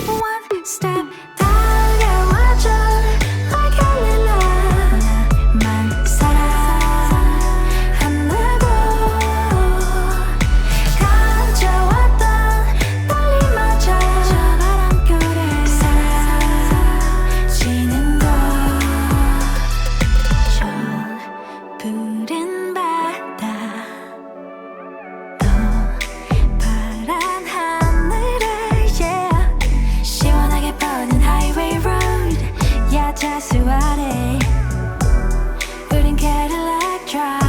One step 달려와줘 like a lily 나만 사랑한다고 가져왔던 떨림마저 저 바람결에 사라지는 것 저 푸른 바다 또 파란 하늘에 yeah. 시원하게 뻗는 highway road 야자수 아래 우린 Cadillac drive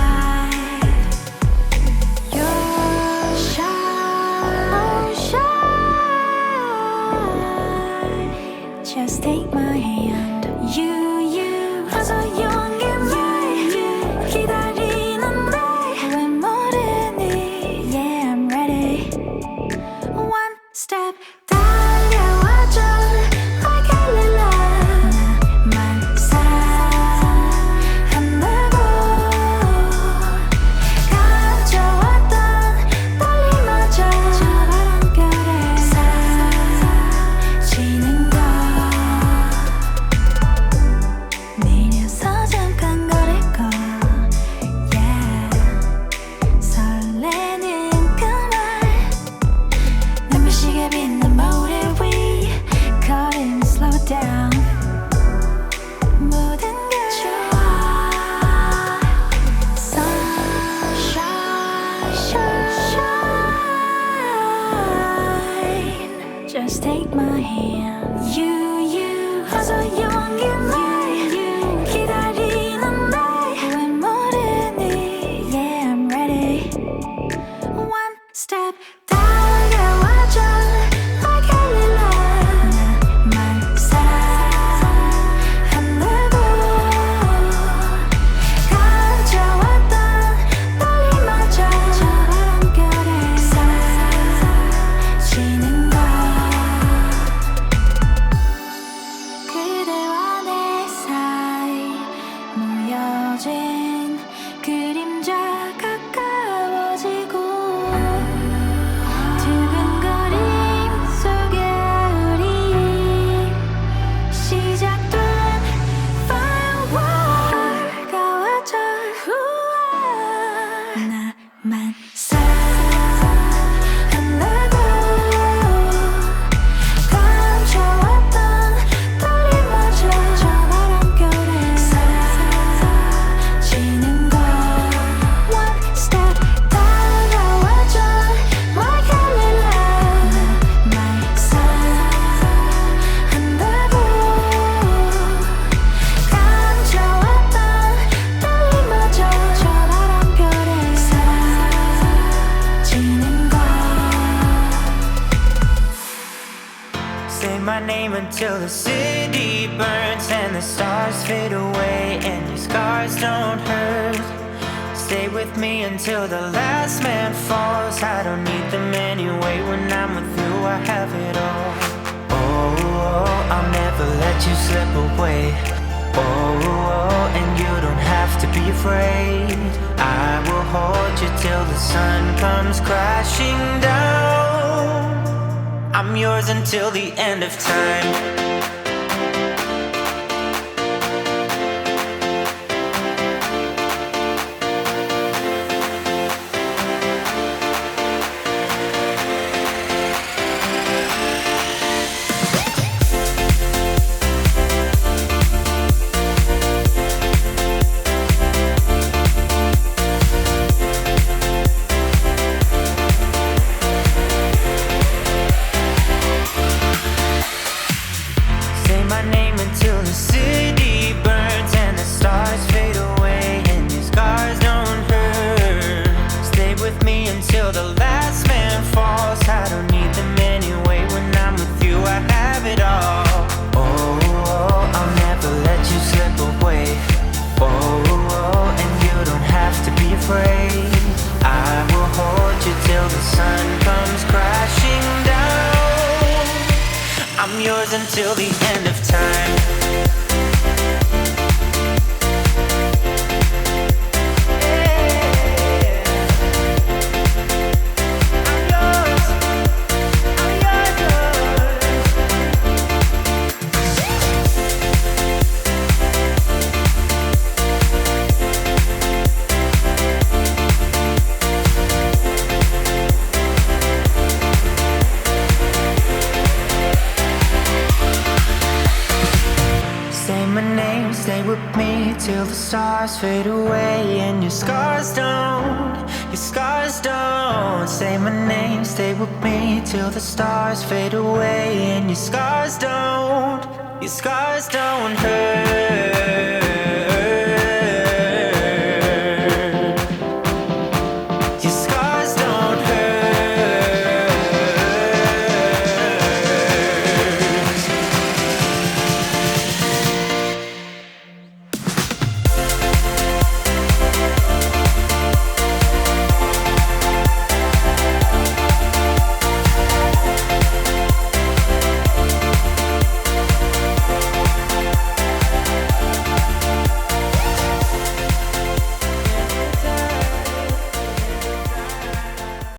Your shine Just take my hand You 어서 용기 날 기다리는데 왜 모르니 Yeah I'm ready One step 달려와줘 like a lily 나만 사랑한다고 가져왔던 떨림마저 저 바람결에 사라지는 것 내려서 잠깐 걸을까 yeah. 설레는 그날 눈부시게 빛난 모래 위 걸음 slow down 모든 게 좋아 Sunshine shine Just take my hand You 어서 용기 날 기다리는데 왜 모르니 Yeah I'm ready One step 달려와줘 like a lily 나만 사랑한다고 가져왔던 떨림마저 저 바람결에 사라지는 것 그대와 내 사이 모여진 그림자 가까워지고 두근거림 속에 우리 시작된 firework 가와줘 나만 사랑한다고 감춰왔던 떨림마저 저 바람결에 사라지는 것 One step 달려와줘 like a lily 날 사랑한다고 감춰왔던 떨림마저 저 바람결에 사라지는 것 Say my name until the city burns and the stars fade away and your scars don't hurt. Stay with me until the last man falls. I don't need them anyway. When I'm with you, I have it all. Oh, I'll never let you slip away. Oh, and you don't have to be afraid. I will hold you till the sun comes crashing down. I'm yours until the end of time. yours until the end of time. I'm yours till the stars fade away and your scars don't say my name, stay with me till the stars fade away and your scars don't hurt.